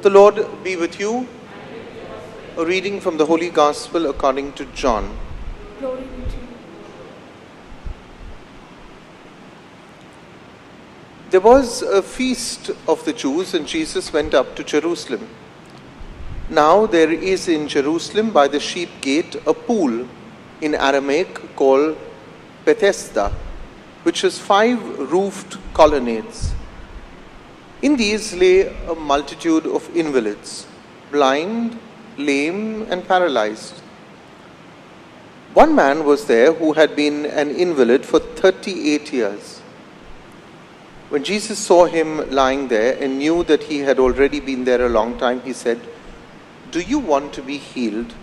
The Lord be with you. A reading from the Holy Gospel according to John. Glory be to you. There was a feast of the Jews, and Jesus went up to Jerusalem. Now there is in Jerusalem by the sheep gate a pool in Aramaic called Bethesda, which has 5 roofed colonnades. In these lay a multitude of invalids, blind, lame, and paralyzed. One man was there who had been an invalid for 38 years. When Jesus saw him lying there and knew that he had already been there a long time, he said, "Do you want to be healed?"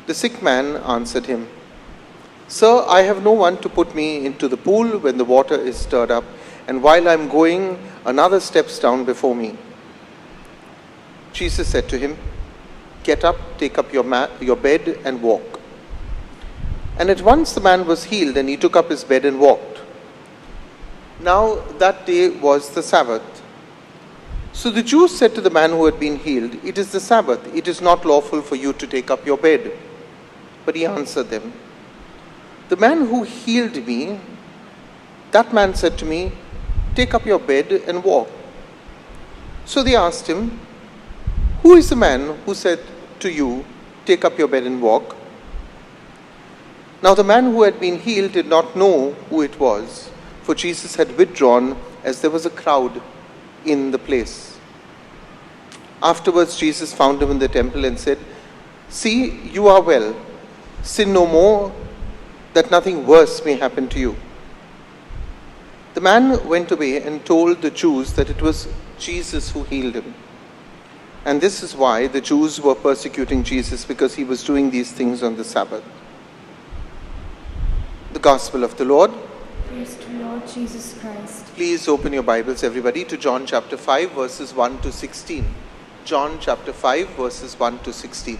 The sick man answered him, "Sir, I have no one to put me into the pool when the water is stirred up, and while I am going, another steps down before me." Jesus said to him, "Get up, take up your bed and walk." And at once the man was healed, and he took up his bed and walked. Now that day was the Sabbath. So the Jews said to the man who had been healed, "It is the Sabbath. It is not lawful for you to take up your bed." But he answered them, "The man who healed me, that man said to me, 'Take up your bed and walk.'" So they asked him, "Who is the man who said to you, 'Take up your bed and walk'?" Now the man who had been healed did not know who it was, for Jesus had withdrawn as there was a crowd in the place. Afterwards Jesus found him in the temple and said, "See, you are well. Sin no more, that nothing worse may happen to you." The man went away and told the Jews that it was Jesus who healed him. And this is why the Jews were persecuting Jesus, because he was doing these things on the Sabbath. The Gospel of the Lord. Praise to Lord Jesus Christ. Please open your Bibles, everybody, to John chapter 5, verses 1 to 16. John chapter 5, verses 1 to 16.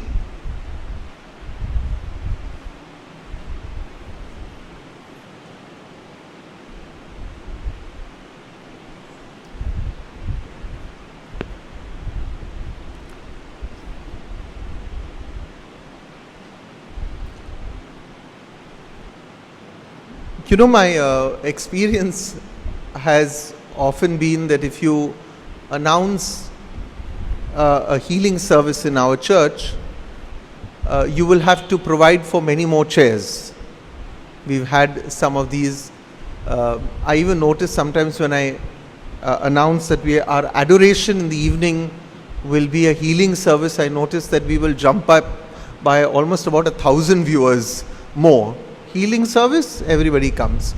You know, my experience has often been that if you announce a healing service in our church, you will have to provide for many more chairs. We've had some of these. I even notice sometimes when I announce that our adoration in the evening will be a healing service, I notice that we will jump up by almost about 1,000 viewers more. Healing service, everybody comes.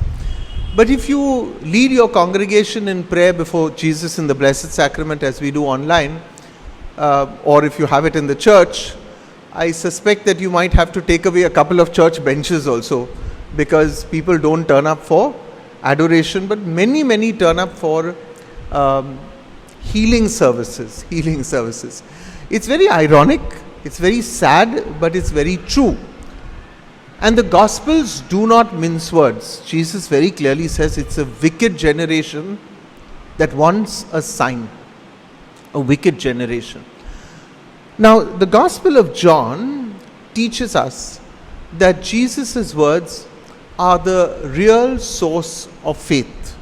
But if you lead your congregation in prayer before Jesus in the Blessed Sacrament, as we do online, or if you have it in the church, I suspect that you might have to take away a couple of church benches also, because people don't turn up for adoration, but many turn up for healing services. It's very ironic, it's very sad, but it's very true. And the Gospels do not mince words. Jesus very clearly says it's a wicked generation that wants a sign. A wicked generation. Now, the Gospel of John teaches us that Jesus' words are the real source of faith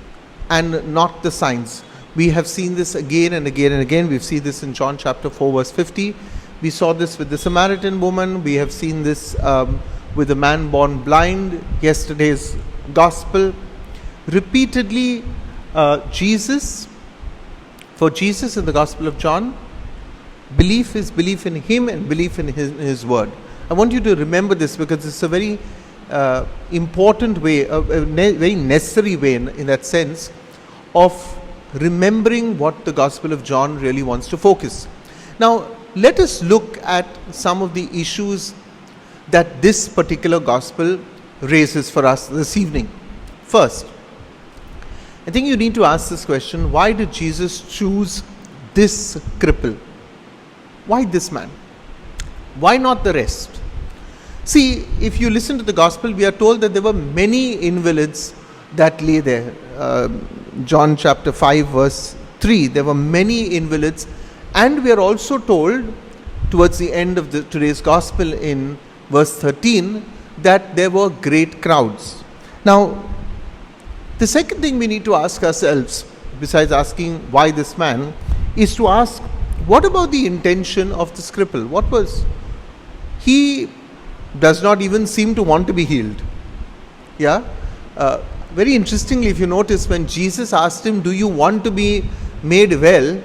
and not the signs. We have seen this again and again and again. We've seen this in John chapter 4, verse 50. We saw this with the Samaritan woman. We have seen this with the man born blind, yesterday's gospel. Repeatedly, Jesus in the Gospel of John, belief is belief in him and belief in his word. I want you to remember this, because it's a very important way, very necessary way in that sense of remembering what the Gospel of John really wants to focus. Now, let us look at some of the issues that this particular gospel raises for us this evening. First, I think you need to ask this question: why did Jesus choose this cripple? Why this man? Why not the rest? See, if you listen to the gospel, we are told that there were many invalids that lay there. John chapter 5 verse 3, there were many invalids, And we are also told towards the end of today's gospel in verse 13 that there were great crowds. Now, the second thing we need to ask ourselves, besides asking why this man, is to ask, what about the intention of this cripple? What was? He does not even seem to want to be healed. Yeah? Very interestingly, if you notice, when Jesus asked him, do you want to be made well?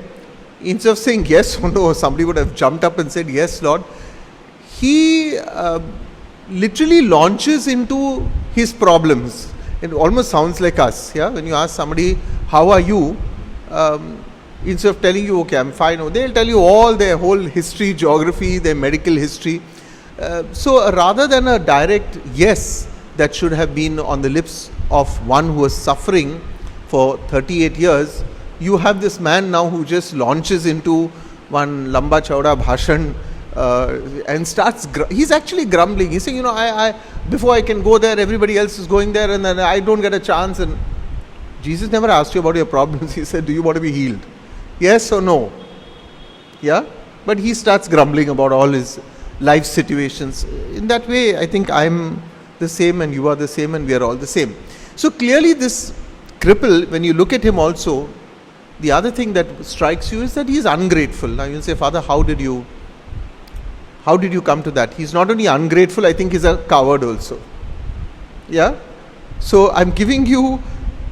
Instead of saying yes or no, somebody would have jumped up and said, yes, Lord. He literally launches into his problems. It almost sounds like us. Yeah, when you ask somebody, how are you? Instead of telling you, okay, I'm fine, they'll tell you all their whole history, geography, their medical history. So rather than a direct yes that should have been on the lips of one who was suffering for 38 years, you have this man now who just launches into one lamba chauda bhashan and starts, he's actually grumbling. He's saying, I before I can go there, everybody else is going there and then I don't get a chance. And Jesus never asked you about your problems. He said, do you want to be healed? Yes or no? Yeah? But he starts grumbling about all his life situations. In that way, I think I'm the same and you are the same and we are all the same. So clearly this cripple, when you look at him also, the other thing that strikes you is that he is ungrateful. Now you'll say, Father, how did you come to that? He's not only ungrateful, I think he's a coward also. Yeah? So I'm giving you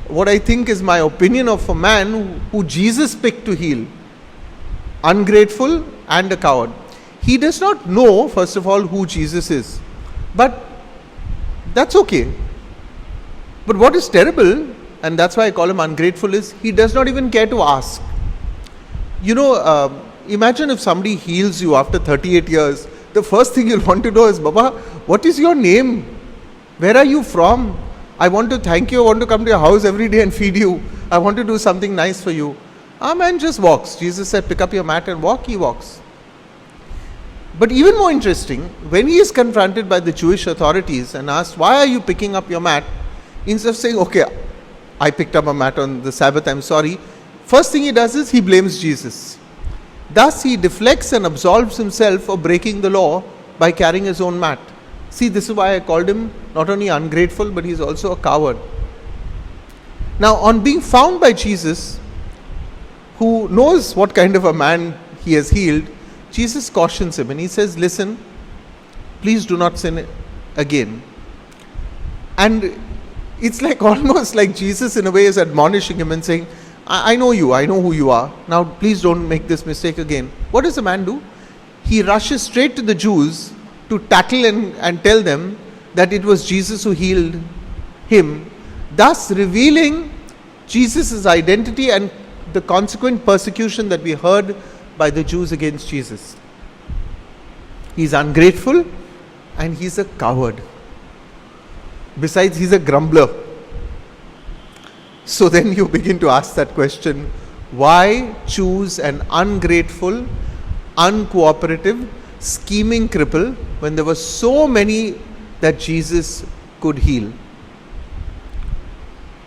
what I think is my opinion of a man who Jesus picked to heal. Ungrateful and a coward. He does not know, first of all, who Jesus is. But that's okay. But what is terrible, and that's why I call him ungrateful, is he does not even care to ask. Imagine if somebody heals you after 38 years, the first thing you'll want to know is, Baba, what is your name? Where are you from? I want to thank you, I want to come to your house every day and feed you. I want to do something nice for you. Our man just walks. Jesus said, pick up your mat and walk, he walks. But even more interesting, when he is confronted by the Jewish authorities and asked, why are you picking up your mat? Instead of saying, okay, I picked up a mat on the Sabbath, I'm sorry. First thing he does is he blames Jesus. Thus he deflects and absolves himself for breaking the law by carrying his own mat. See, this is why I called him not only ungrateful, but he's also a coward. Now, on being found by Jesus, who knows what kind of a man he has healed, Jesus cautions him and he says, listen, please do not sin again. And it's like almost like Jesus in a way is admonishing him and saying, I know you, I know who you are. Now please don't make this mistake again. What does the man do? He rushes straight to the Jews to tackle and tell them that it was Jesus who healed him, thus revealing Jesus' identity and the consequent persecution that we heard by the Jews against Jesus. He's ungrateful and he's a coward. Besides, he's a grumbler. So then you begin to ask that question, why choose an ungrateful, uncooperative, scheming cripple when there were so many that Jesus could heal?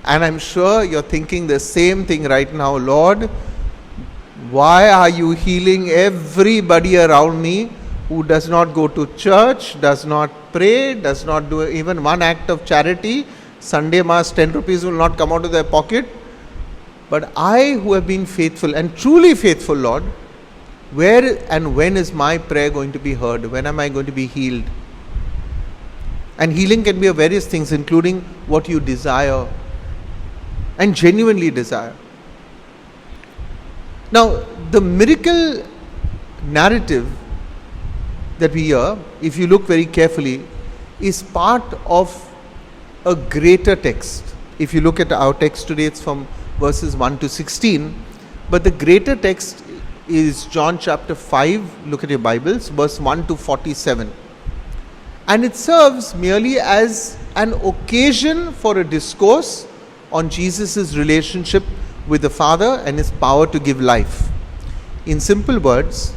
And I'm sure you're thinking the same thing right now, Lord, why are you healing everybody around me who does not go to church, does not pray, does not do even one act of charity? Sunday Mass, 10 rupees will not come out of their pocket. But I who have been faithful and truly faithful, Lord, where and when is my prayer going to be heard? When am I going to be healed? And healing can be of various things, including what you desire and genuinely desire. Now, the miracle narrative that we hear, if you look very carefully, is part of a greater text. If you look at our text today, it's from verses 1 to 16. But the greater text is John chapter 5, look at your Bibles, verse 1 to 47. And it serves merely as an occasion for a discourse on Jesus' relationship with the Father and his power to give life. In simple words,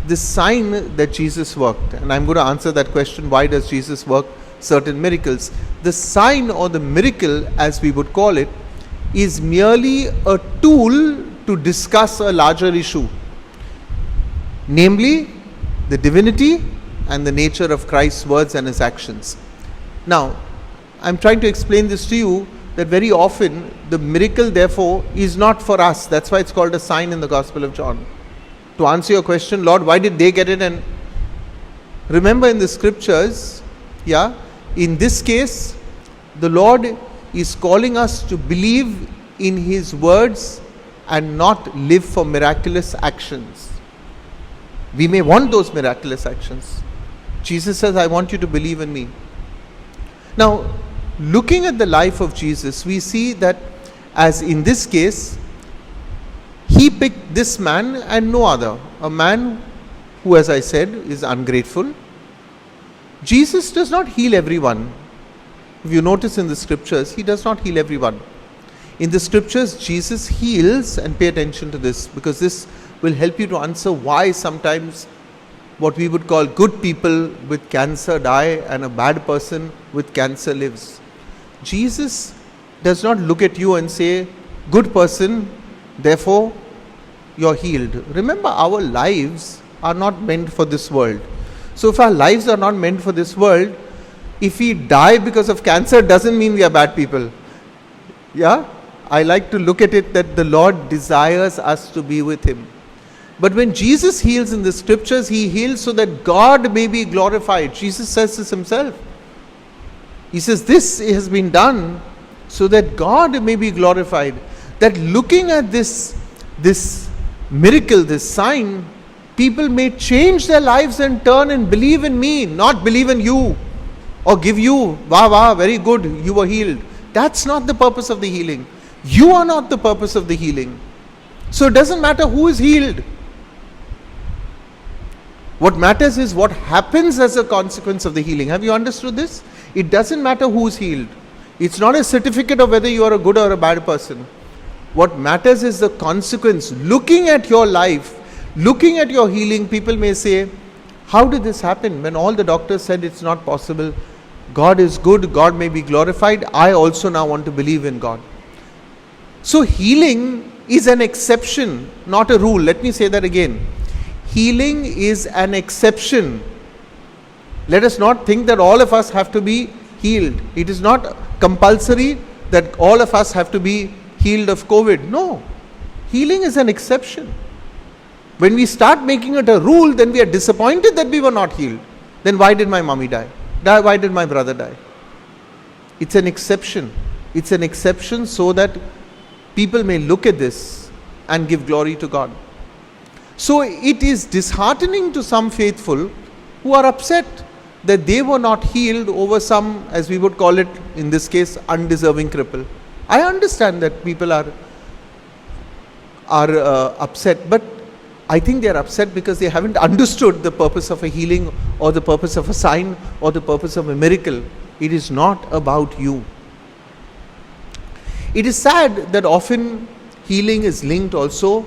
the sign that Jesus worked, and I'm going to answer that question, why does Jesus work certain miracles? The sign or the miracle, as we would call it, is merely a tool to discuss a larger issue. namely the divinity and the nature of Christ's words and his actions. Now, I'm trying to explain this to you, that very often the miracle therefore is not for us. That's why it's called a sign in the Gospel of John. To answer your question, Lord, why did they get it? And remember in the scriptures, in this case, the Lord is calling us to believe in his words and not live for miraculous actions. We may want those miraculous actions. Jesus says, I want you to believe in me. Now, looking at the life of Jesus, we see that, as in this case, he picked this man and no other. A man who, as I said, is ungrateful. Jesus does not heal everyone. If you notice in the scriptures, he does not heal everyone. In the scriptures, Jesus heals, and pay attention to this, because this will help you to answer why sometimes what we would call good people with cancer die and a bad person with cancer lives. Jesus does not look at you and say, good person, therefore you're healed. Remember, our lives are not meant for this world. So if our lives are not meant for this world, if we die because of cancer, doesn't mean we are bad people. I like to look at it that the Lord desires us to be with him. But when Jesus heals in the scriptures, he heals so that God may be glorified. Jesus says this himself. He says, this has been done so that God may be glorified. That looking at this miracle, this sign, people may change their lives and turn and believe in me, not believe in you, or give you, very good, you were healed. That's not the purpose of the healing. You are not the purpose of the healing. So it doesn't matter who is healed. What matters is what happens as a consequence of the healing. Have you understood this? It doesn't matter who is healed. It's not a certificate of whether you are a good or a bad person. What matters is the consequence. Looking at your life, looking at your healing, people may say, how did this happen? When all the doctors said it's not possible, God is good, God may be glorified, I also now want to believe in God. So healing is an exception, not a rule. Let me say that again. Healing is an exception. Let us not think that all of us have to be healed. It is not compulsory that all of us have to be healed of COVID. No. Healing is an exception. When we start making it a rule, then we are disappointed that we were not healed. Then why did my mommy die? Why did my brother die? It's an exception. It's an exception so that people may look at this and give glory to God. So it is disheartening to some faithful who are upset that they were not healed over some, as we would call it in this case, undeserving cripple. I understand that people are upset, but I think they are upset because they haven't understood the purpose of a healing or the purpose of a sign or the purpose of a miracle. It is not about you. It is sad that often healing is linked also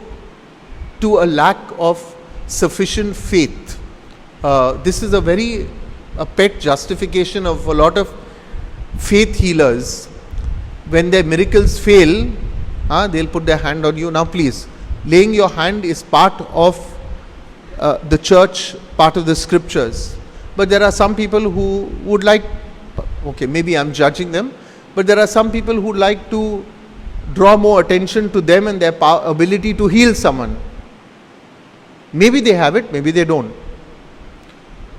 to a lack of sufficient faith. This is a pet justification of a lot of faith healers. When their miracles fail, they'll put their hand on you. Now please, laying your hand is part of the church, part of the scriptures. But there are some people who would like, maybe I'm judging them, but there are some people who like to draw more attention to them and their ability to heal someone. Maybe they have it, maybe they don't.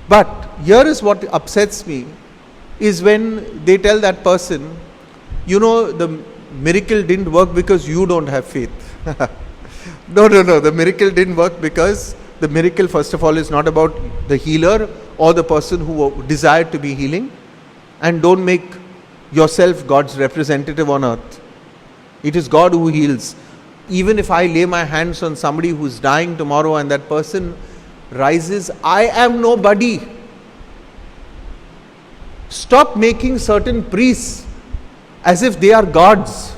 But here is what upsets me, is when they tell that person, the miracle didn't work because you don't have faith. No, the miracle didn't work because the miracle, first of all, is not about the healer or the person who desired to be healing. And don't make yourself God's representative on earth. It is God who heals. Even if I lay my hands on somebody who's dying tomorrow and that person rises, I am nobody. Stop making certain priests as if they are gods.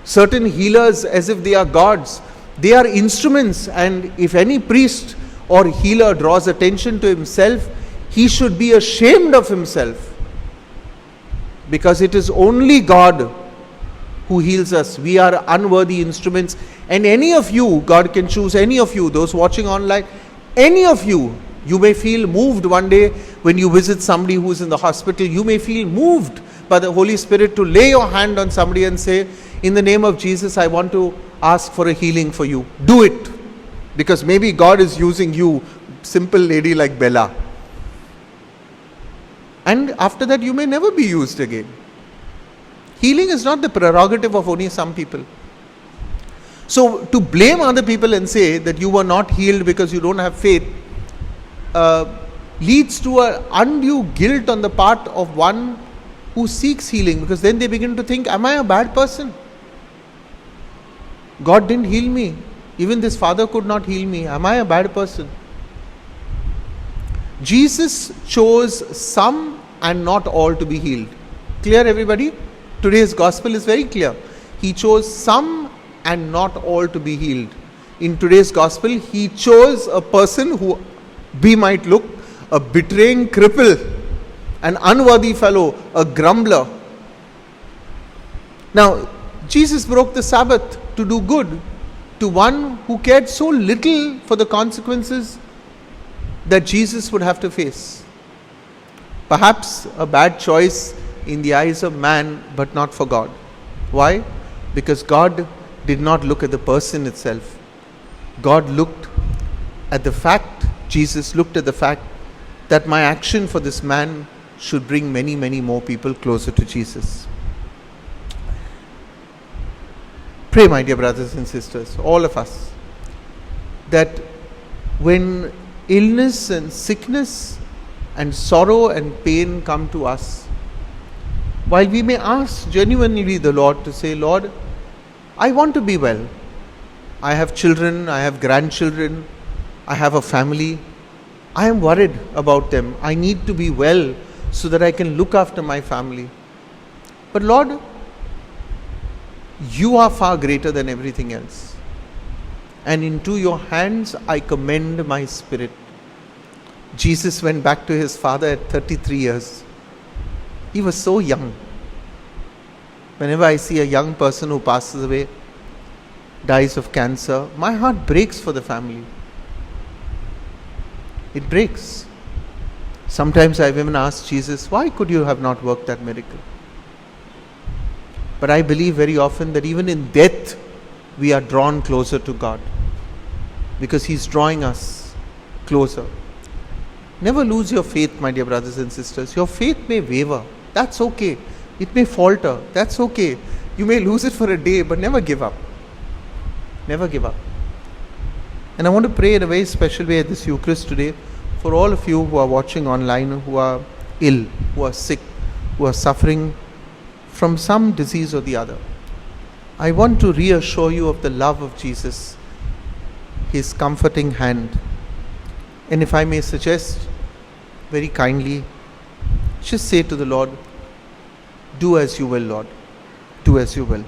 Certain healers as if they are gods. They are instruments, and if any priest or healer draws attention to himself, he should be ashamed of himself. Because it is only God who heals us. We are unworthy instruments. And any of you, God can choose any of you, those watching online, Any of you, you may feel moved one day when you visit somebody who is in the hospital. You may feel moved by the Holy Spirit to lay your hand on somebody and say, in the name of Jesus, I want to ask for a healing for you. Do it. Because maybe God is using you, simple lady like Bella. And after that, you may never be used again. Healing is not the prerogative of only some people. So to blame other people and say that you were not healed because you don't have faith leads to an undue guilt on the part of one who seeks healing, because then they begin to think, am I a bad person? God didn't heal me. Even this father could not heal me. Am I a bad person? Jesus chose some and not all to be healed. Clear, everybody? Today's gospel is very clear. He chose some and not all to be healed. In today's gospel, he chose a person who we might look a betraying cripple, an unworthy fellow, a grumbler. Now, Jesus broke the Sabbath to do good to one who cared so little for the consequences that Jesus would have to face. Perhaps a bad choice in the eyes of man, but not for God. Why? Because God did not look at the person itself. God looked at the fact, Jesus looked at the fact that my action for this man should bring many, many more people closer to Jesus. Pray, my dear brothers and sisters, all of us, that when illness and sickness and sorrow and pain come to us, while we may ask genuinely the Lord to say, Lord, I want to be well. I have children, I have grandchildren, I have a family. I am worried about them. I need to be well so that I can look after my family. But Lord, you are far greater than everything else. And into your hands I commend my spirit. Jesus went back to his father at 33 years. He was so young. Whenever I see a young person who passes away, dies of cancer, my heart breaks for the family. It breaks. Sometimes I've even asked Jesus, why could you have not worked that miracle? But I believe very often that even in death, we are drawn closer to God, because He's drawing us closer. Never lose your faith, my dear brothers and sisters. Your faith may waver. That's okay. It may falter. That's okay. You may lose it for a day, but never give up. Never give up. And I want to pray in a very special way at this Eucharist today for all of you who are watching online, who are ill, who are sick, who are suffering from some disease or the other. I want to reassure you of the love of Jesus, His comforting hand. And if I may suggest very kindly, just say to the Lord, do as you will, Lord. Do as you will.